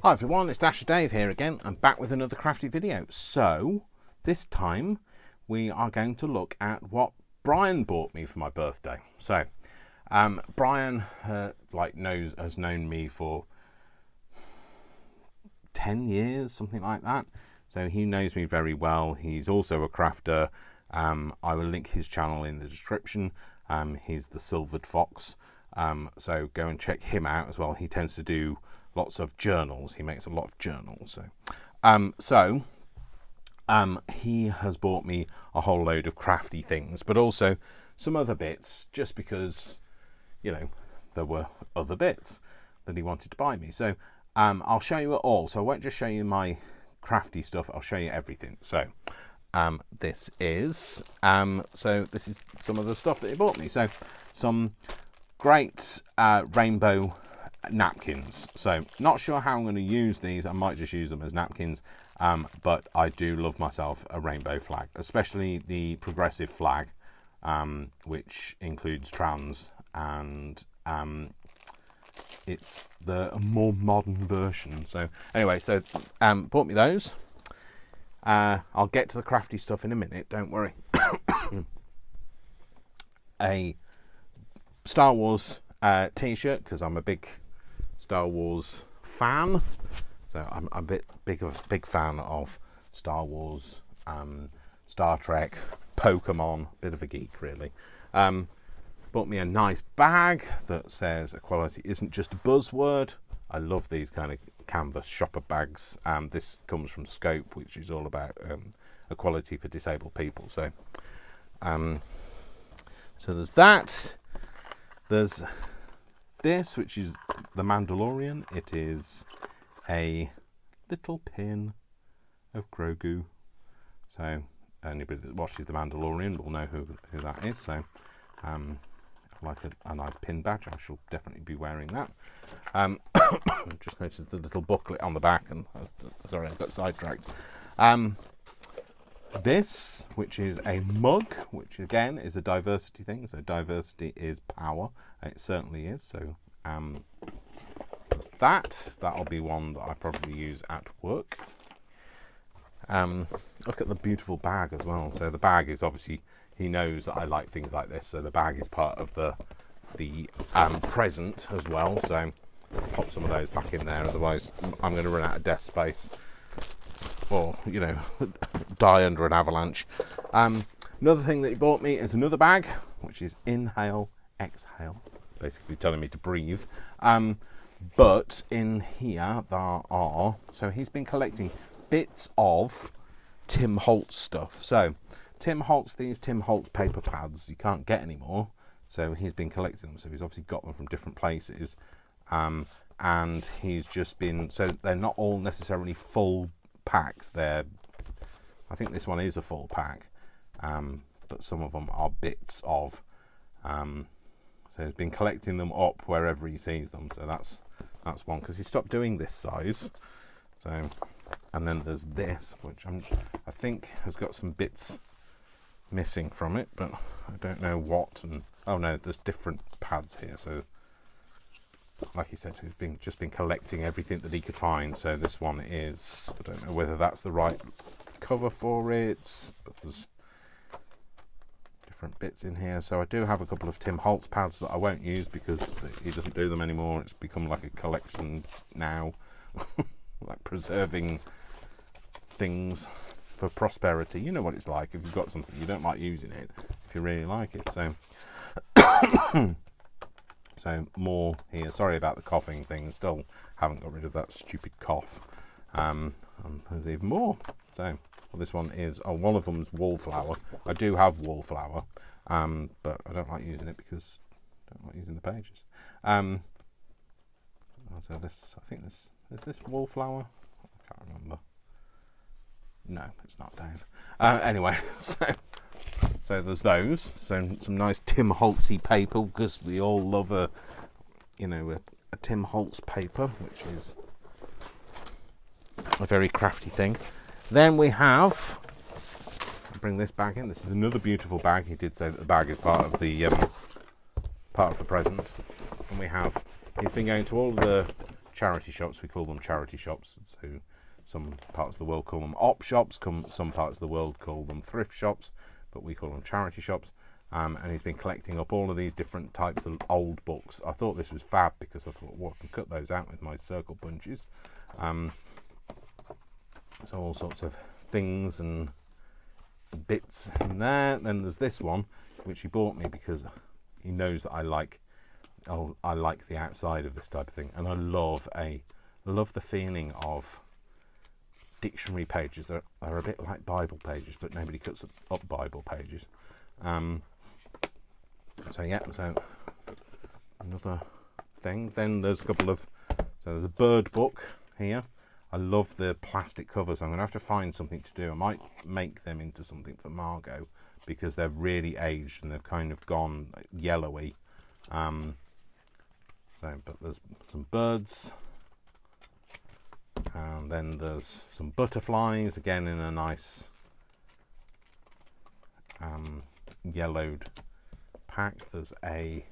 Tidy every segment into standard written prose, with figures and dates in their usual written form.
Hi everyone, it's Dasher Dave here again. I'm back with another crafty video. So this time we are going to look at what Brian bought me for my birthday. So Brian has known me for 10 years, something like that. So he knows me very well. He's also a crafter. I will link his channel in the description. He's the Silvered Fox. So go and check him out as well. He tends to do lots of journals. He makes a lot of journals. So he has bought me a whole load of crafty things, but also some other bits, just because, you know, there were other bits that he wanted to buy me. So I'll show you it all. So I won't just show you my crafty stuff. I'll show you everything. So this is some of the stuff that he bought me. So some great rainbow napkins. So not sure how I'm going to use these. I might just use them as napkins, but I do love myself a rainbow flag, especially the progressive flag, which includes trans, and it's the more modern version. So anyway, so bought me those. I'll get to the crafty stuff in a minute, don't worry. A Star Wars t-shirt, because I'm a big Star Wars fan. So I'm a big fan of Star Wars, Star Trek, Pokemon, bit of a geek really. Bought me a nice bag that says equality isn't just a buzzword. I love these kind of canvas shopper bags. This comes from Scope, which is all about equality for disabled people. So so there's that. There's this, which is the Mandalorian. It is a little pin of Grogu. So anybody that watches the Mandalorian will know who that is. So like a nice pin badge. I shall definitely be wearing that. Just noticed the little booklet on the back, and sorry, I got sidetracked. This, which is a mug, which again is a diversity thing. So diversity is power. It certainly is. So that'll be one that I probably use at work. Look at the beautiful bag as well. So the bag is obviously, he knows that I like things like this. So the bag is part of the present as well. So I'll pop some of those back in there. Otherwise, I'm going to run out of desk space, or, you know, die under an avalanche. Another thing that he bought me is another bag, which is inhale, exhale, basically telling me to breathe. But in here there are, so he's been collecting bits of Tim Holtz stuff. So Tim Holtz, these Tim Holtz paper pads you can't get anymore. So he's been collecting them. So he's obviously got them from different places. And he's just been, so they're not all necessarily full packs. I think this one is a full pack, but some of them are bits of. So he's been collecting them up wherever he sees them. So that's one, because he stopped doing this size. So, and then there's this, which I think has got some bits missing from it, but I don't know what. And oh no, there's different pads here. So like he said, he's just been collecting everything that he could find. So this one is, I don't know whether that's the right cover for it, but there's different bits in here. So I do have a couple of Tim Holtz pads that I won't use because he doesn't do them anymore. It's become like a collection now, like preserving things for prosperity. You know what it's like if you've got something, you don't like using it if you really like it. So so more here. Sorry about the coughing thing. Still haven't got rid of that stupid cough. And there's even more. So well, this one is, one of them is wallflower. I do have wallflower, but I don't like using it because I don't like using the pages. So this, I think this is this wallflower. I can't remember. No, it's not, Dave. Anyway, so there's those. So some nice Tim Holtzy paper, because we all love a Tim Holtz paper, which is a very crafty thing. Then we have, I'll bring this bag in. This is another beautiful bag. He did say that the bag is part of the present. And we have, he's been going to all of the charity shops, we call them charity shops. So some parts of the world call them op shops, some parts of the world call them thrift shops, but we call them charity shops. And he's been collecting up all of these different types of old books. I thought this was fab because I thought, well, I can cut those out with my circle punches. So all sorts of things and bits in there. Then there's this one, which he bought me because he knows that I like the outside of this type of thing, and I love the feeling of dictionary pages. They're a bit like Bible pages, but nobody cuts up Bible pages. So yeah, so another thing. Then there's a couple of, so there's a bird book here. I love the plastic covers. I'm going to have to find something to do. I might make them into something for Margot because they're really aged and they've kind of gone yellowy. But there's some birds, and then there's some butterflies, again in a nice yellowed pack. There's a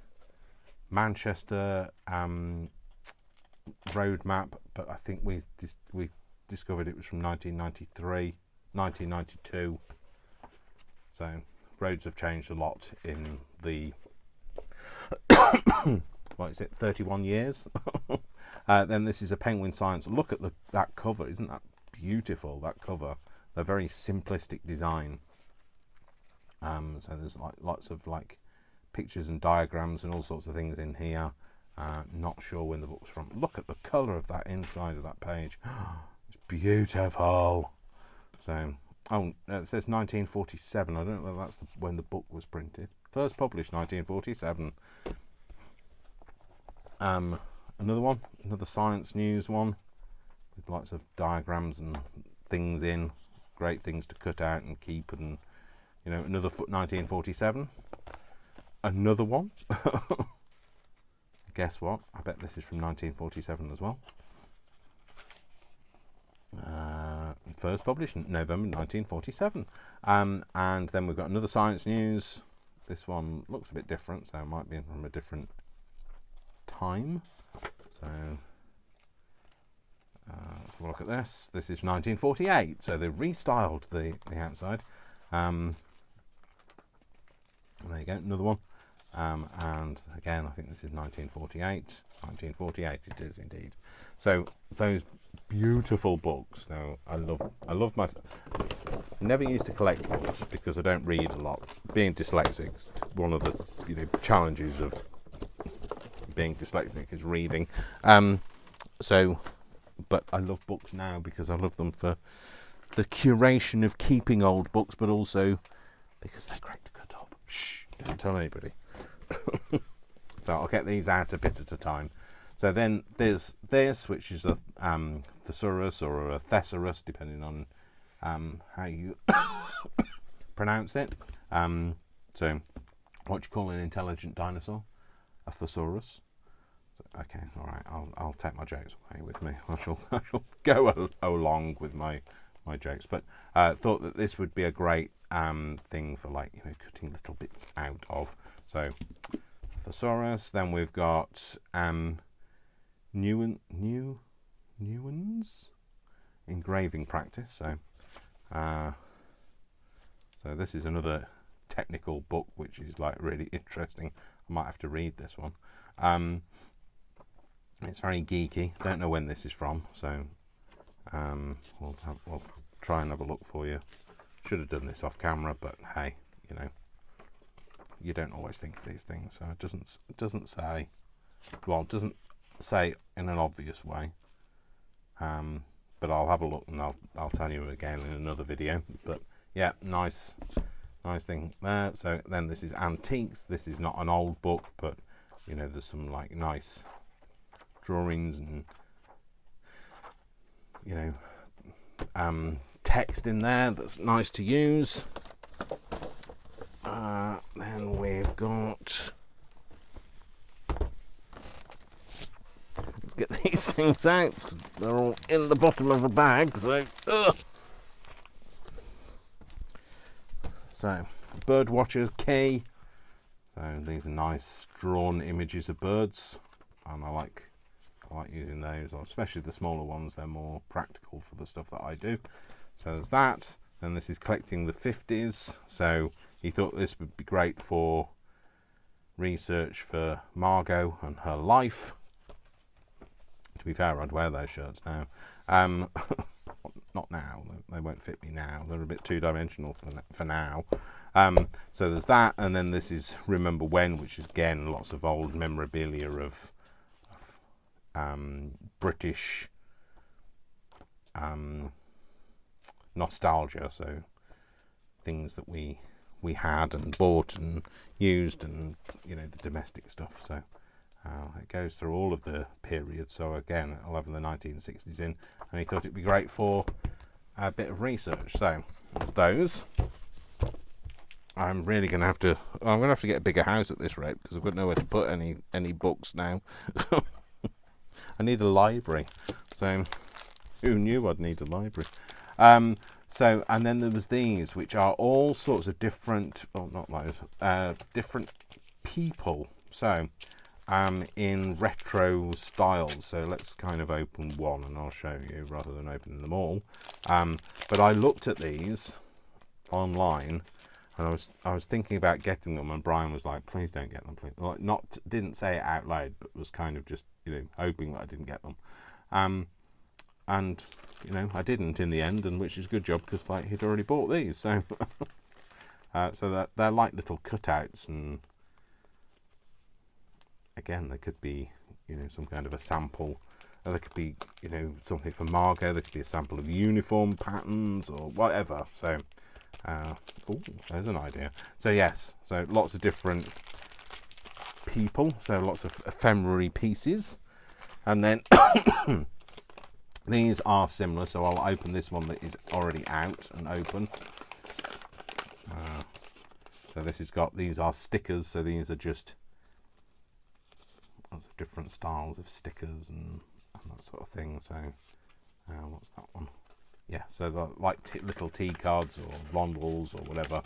Manchester road map, but I think we discovered it was from 1992. So roads have changed a lot in the what is it, 31 years. Then this is a Penguin Science. Look at that cover, isn't that beautiful? That cover, a very simplistic design. So there's like lots of like pictures and diagrams and all sorts of things in here. Not sure when the book's from. Look at the colour of that inside of that page. It's beautiful. So, it says 1947. I don't know if that's when the book was printed. First published 1947. Another one, another science news one with lots of diagrams and things in. Great things to cut out and keep, and another 1947. Another one. Guess what? I bet this is from 1947 as well. First published in November 1947. And then we've got another science news. This one looks a bit different, so it might be from a different time. So let's have a look at this. This is 1948, so they restyled the outside. There you go, another one. And again, I think this is 1948. 1948 it is indeed. So those beautiful books. Now I love my. I never used to collect books because I don't read a lot. Being dyslexic, one of the challenges of being dyslexic is reading. But I love books now because I love them for the curation of keeping old books, but also because they're great to cut up. Shh, don't tell anybody. So I'll get these out a bit at a time. So then there's this, which is a thesaurus or a thesaurus, depending on how you pronounce it. So what do you call an intelligent dinosaur? A thesaurus. Okay, all right. I'll take my jokes away with me. I shall go along with my jokes. But thought that this would be a great thing for cutting little bits out of. So thesaurus. Then we've got Newens engraving practice. So this is another technical book which is really interesting. I might have to read this one. It's very geeky. Don't know when this is from, so we'll try and have a look for you. Should have done this off camera, but hey, you don't always think of these things. So it doesn't say in an obvious way. But I'll have a look and I'll tell you again in another video. But yeah, nice thing there. So then this is antiques. This is not an old book, but there's some nice drawings and text in there that's nice to use. Then we've got, let's get these things out. They're all in the bottom of the bag. So birdwatcher's key. So these are nice drawn images of birds, and I I like using those, especially the smaller ones. They're more practical for the stuff that I do. So there's that. And this is collecting the 50s. So he thought this would be great for research for Margot and her life. To be fair, I'd wear those shirts now. Not now. They won't fit me now. They're a bit two-dimensional for now. So there's that. And then this is Remember When, which is, again, lots of old memorabilia of British nostalgia, so things that we had and bought and used, and the domestic stuff. So it goes through all of the periods. So again, I'll have the 1960s in, and he thought it'd be great for a bit of research. So that's those. I'm really gonna have to get a bigger house at this rate, because I've got nowhere to put any books now. I need a library. So who knew I'd need a library? So, and then there was these, which are all sorts of different, well, not those, different people. So, in retro styles. So let's kind of open one, and I'll show you rather than opening them all. But I looked at these online, and I was thinking about getting them, and Brian was like, "Please don't get them, please." Like, didn't say it out loud, but was kind of just hoping that I didn't get them. And I didn't in the end, and which is a good job, because he'd already bought these. So so that they're like little cutouts, and again, they could be some kind of a sample. There could be something for Margot. There could be a sample of uniform patterns or whatever. So oh, there's an idea. So yes, so lots of different people. So lots of ephemera pieces, and then. These are similar, so I'll open this one that is already out and open. So this has got, these are stickers, so these are just lots of different styles of stickers and that sort of thing. So what's that one? Yeah, so they're like little tea cards or rondels or whatever.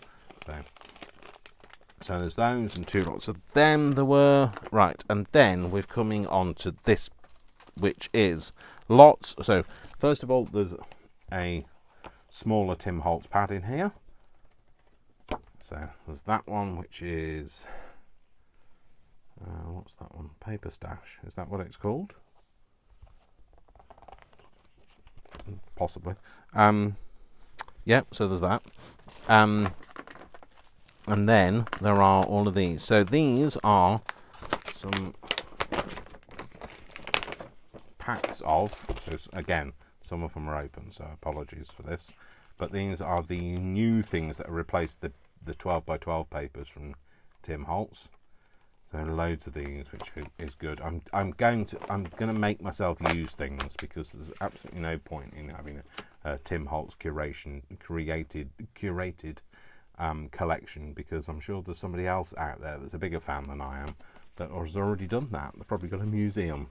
So there's those, and two lots of them there were. Right, and then we're coming on to this, which is lots. So first of all, there's a smaller Tim Holtz pad in here. So there's that one, which is what's that one? Paper Stash. Is that what it's called? Possibly. Yeah, so there's that. And then there are all of these. So these are some packs of, so again, some of them are open, so apologies for this, but these are the new things that replaced the 12 by 12 papers from Tim Holtz. So loads of these, which is good. I'm going to make myself use things, because there's absolutely no point in having a Tim Holtz curated collection, because I'm sure there's somebody else out there that's a bigger fan than I am that has already done that. They've probably got a museum.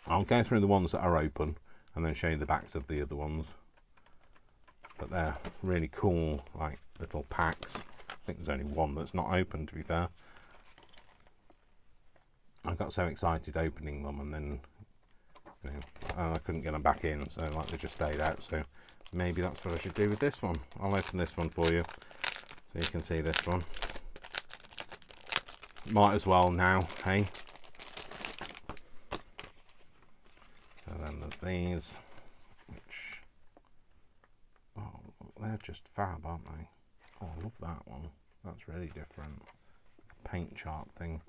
I'll go through the ones that are open and then show you the backs of the other ones. But they're really cool, like little packs. I think there's only one that's not open, to be fair. I got so excited opening them, and then I couldn't get them back in, so they just stayed out. So maybe that's what I should do with this one. I'll open this one for you, so you can see this one. Might as well now, hey? So then there's these, which, oh, they're just fab, aren't they? Oh, I love that one. That's really different. Paint chart thing.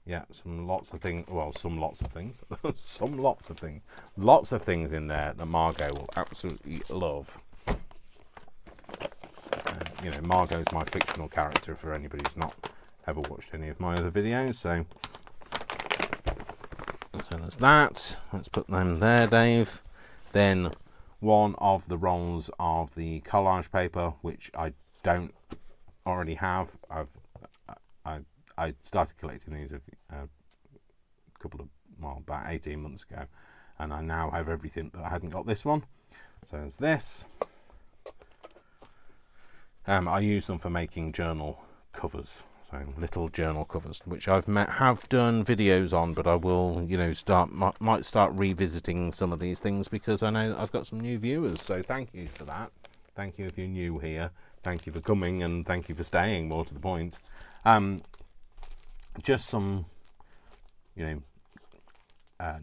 Yeah, some lots of things. Well, some lots of things. Some lots of things. Lots of things in there that Margot will absolutely love. Margot's my fictional character for anybody who's not ever watched any of my other videos. So there's that. Let's put them there, Dave. Then one of the rolls of the collage paper, which I don't already have. I started collecting these about 18 months ago, and I now have everything, but I hadn't got this one. So there's this. I use them for making journal covers. So little journal covers, which have done videos on, but I will, you know, might start revisiting some of these things because I know I've got some new viewers. So thank you for that. Thank you if you're new here. Thank you for coming, and thank you for staying. More to the point, just some, you know,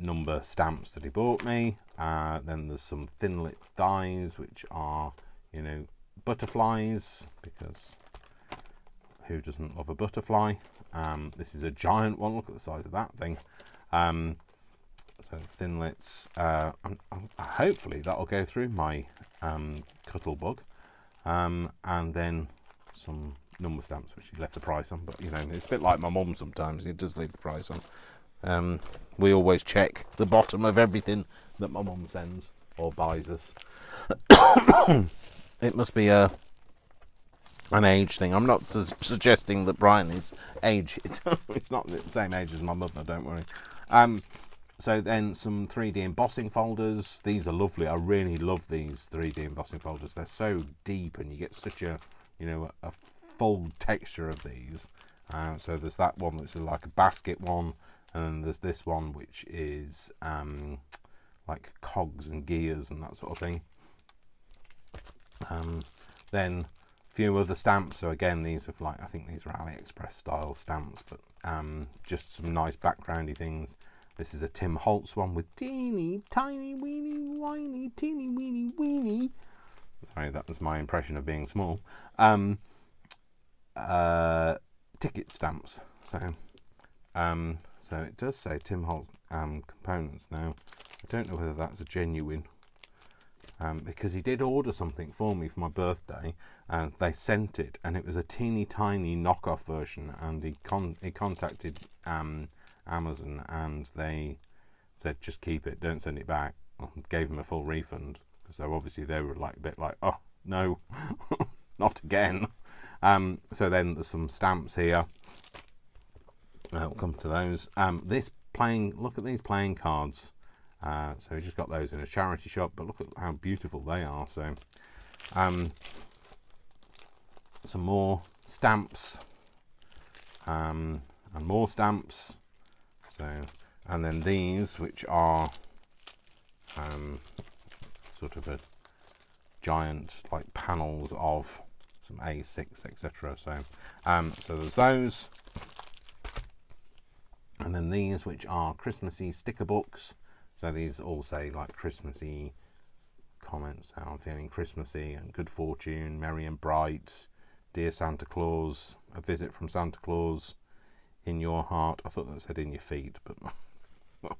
number stamps that he bought me. Then there's some thinlit dies, which are, you know, butterflies, because who doesn't love a butterfly? This is a giant one. Look at the size of that thing. So thinlits. Hopefully that'll go through my cuttle bug. And then some number stamps, which he left the price on. But, you know, it's a bit like my mum sometimes. He does leave the price on. We always check the bottom of everything that my mum sends or buys us. It must be an age thing. I'm not suggesting that Brian is aged. It's not the same age as my mother, don't worry. So then some 3D embossing folders. These are lovely. I really love these 3D embossing folders. They're so deep, and you get such a, you know, a full texture of these. So there's that one that's like a basket one, and then there's this one which is like cogs and gears and that sort of thing. Then a few other stamps. So again, these are like, I think these are AliExpress style stamps, but just some nice backgroundy things. This is a Tim Holtz one with teeny tiny weeny whiny teeny weeny weeny. Sorry, that was my impression of being small. Ticket stamps. So it does say Tim Holtz components. Now I don't know whether that's a genuine, because he did order something for me for my birthday, and they sent it, and it was a teeny tiny knockoff version, and he contacted Amazon, and they said just keep it, don't send it back. I gave him a full refund, so obviously they were like a bit like, oh no, not again. So then there's some stamps here. I'll come to those. Look at these playing cards. So we just got those in a charity shop, but look at how beautiful they are. So some more stamps, and more stamps. So, and then these, which are sort of a giant like panels of some A6, etc. So there's those, and then these, which are Christmassy sticker books. So these all say like Christmassy comments, how I'm feeling Christmassy, and good fortune, merry and bright, dear Santa Claus, a visit from Santa Claus, in your heart. I thought that said in your feet, but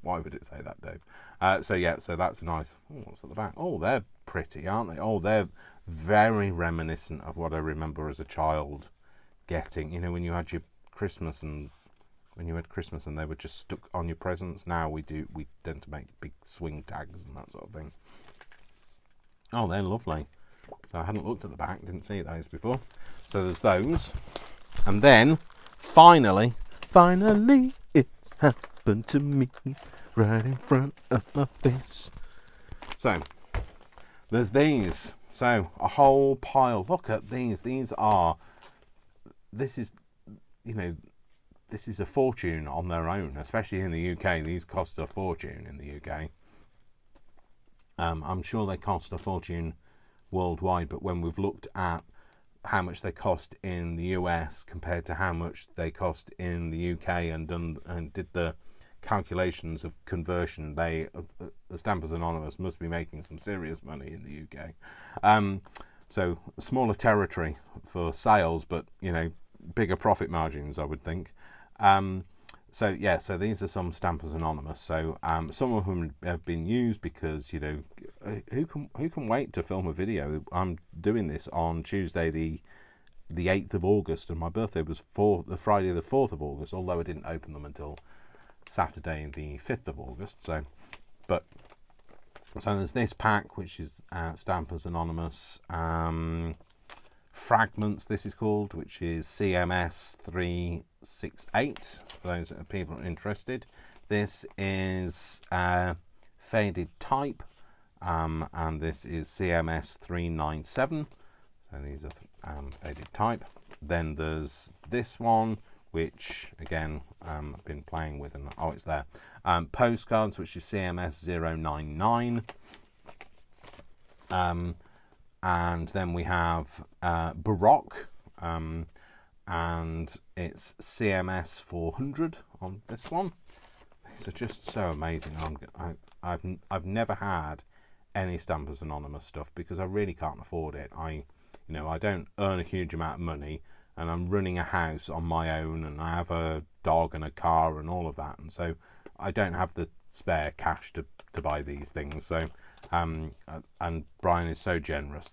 why would it say that, Dave? So yeah, so that's nice. Oh, what's at the back? Oh, they're pretty, aren't they? Oh, they're very reminiscent of what I remember as a child getting. You know, when you had your Christmas, and when you had Christmas and they were just stuck on your presents. Now we tend to make big swing tags and that sort of thing. Oh, they're lovely. So I hadn't looked at the back, didn't see those before. So there's those, and then finally, it's happened to me right in front of my face. So there's these. So a whole pile. Look at these. This is, you know, this is a fortune on their own, especially in the UK. These cost a fortune in the UK. I'm sure they cost a fortune worldwide, but when we've looked at how much they cost in the US compared to how much they cost in the UK, and did the calculations of conversion, the Stampers Anonymous must be making some serious money in the UK. So smaller territory for sales, but, you know, bigger profit margins, I would think. So yeah, so these are some Stampers Anonymous. So some of them have been used because, you know, who can wait to film a video? I'm doing this on Tuesday the 8th of August, and my birthday was the Friday the 4th of August, although I didn't open them until Saturday the 5th of August. So there's this pack, which is Stampers Anonymous Fragments, this is called, which is CMS 368 for those people are interested. This is faded type, and this is CMS 397. So these are faded type. Then there's this one, which again I've been playing with, and oh, it's there. Postcards, which is CMS 099. And then we have Baroque, and it's CMS 400 on this one. These are just so amazing. I've never had any Stampers Anonymous stuff because I really can't afford it. I don't earn a huge amount of money, and I'm running a house on my own, and I have a dog and a car and all of that, and so I don't have the spare cash to buy these things. So and Brian is so generous.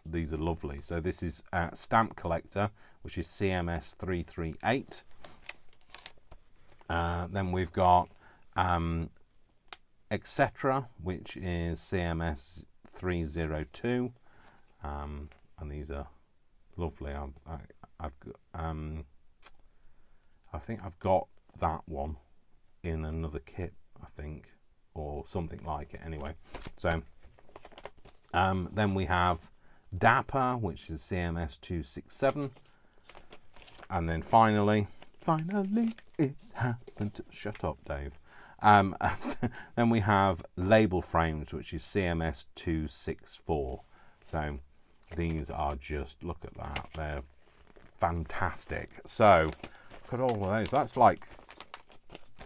These are lovely. So this is Stamp Collector, which is CMS 338. Then we've got Etc., which is CMS 302, and these are lovely. I think I've got that one in another kit, I think, or something like it. Anyway, so then we have Dapper, which is CMS 267, and then finally it's happened. Shut up, Dave. Then we have Label Frames, which is CMS 264. So these are just, look at that, they're fantastic. So look at all of those. That's like,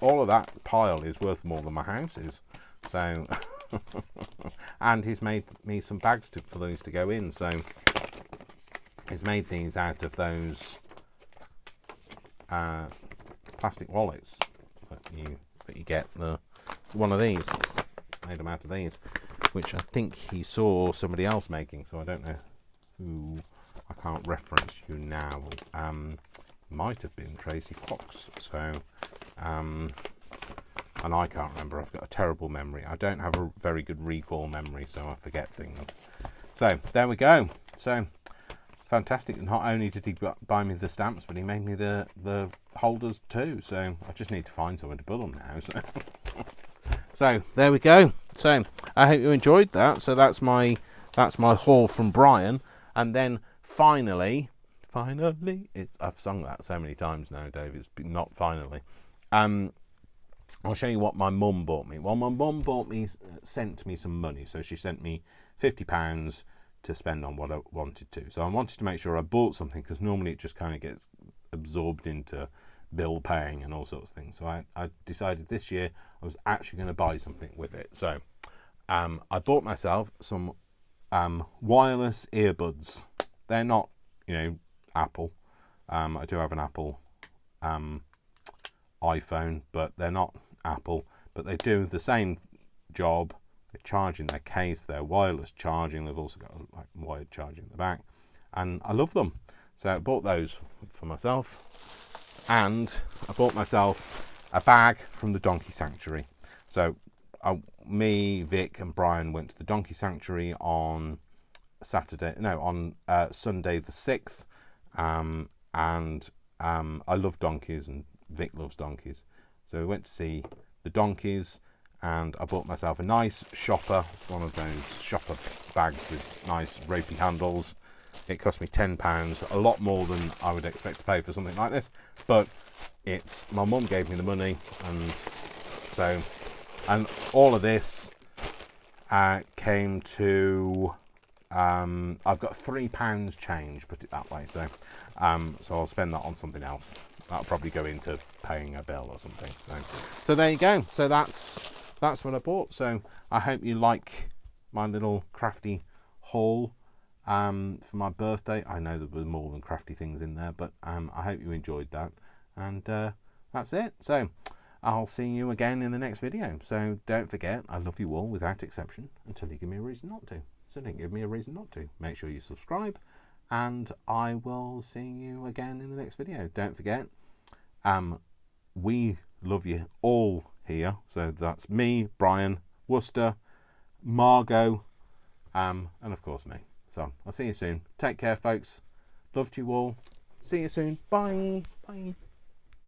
all of that pile is worth more than my house is. So and he's made me some bags for these to go in. So he's made these out of those plastic wallets that you get, one of these. Made them out of these, which I think he saw somebody else making, so I don't know who. I can't reference you now. Might have been Tracy Fox. So and I can't remember. I've got a terrible memory. I don't have a very good recall memory, so I forget things. So there we go. So fantastic. Not only did he buy me the stamps, but he made me the holders too. So I just need to find somewhere to put them now. So there we go. So I hope you enjoyed that. So that's my haul from Brian. And then finally, I've sung that so many times now, Dave. It's not finally. I'll show you what my mum bought me. Well, my mum sent me some money. So she sent me £50 to spend on what I wanted to. So I wanted to make sure I bought something, because normally it just kind of gets absorbed into bill paying and all sorts of things. So I decided this year I was actually going to buy something with it. So I bought myself some wireless earbuds. They're not, Apple. I do have an Apple iPhone, but they're not Apple. But they do the same job. They charge in their case. They're wireless charging. They've also got like wired charging in the back, and I love them. So I bought those for myself, and I bought myself a bag from the Donkey Sanctuary. So me, Vic, and Brian went to the Donkey Sanctuary on Sunday the 6th, and I love donkeys, and Vic loves donkeys. So we went to see the donkeys, and I bought myself a nice shopper, one of those shopper bags with nice ropey handles. It cost me £10, a lot more than I would expect to pay for something like this, but my mum gave me the money, and all of this came to, I've got £3 change, put it that way, so I'll spend that on something else. That'll probably go into paying a bill or something. So there you go. So that's what I bought. So I hope you like my little crafty haul for my birthday. I know there were more than crafty things in there, but I hope you enjoyed that. And that's it. So I'll see you again in the next video. So don't forget, I love you all without exception until you give me a reason not to. So don't give me a reason not to. Make sure you subscribe, and I will see you again in the next video. Don't forget, we love you all here. So that's me, Brian, Worcester, Margot, and of course me. So I'll see you soon. Take care, folks. Love to you all. See you soon. Bye. Bye.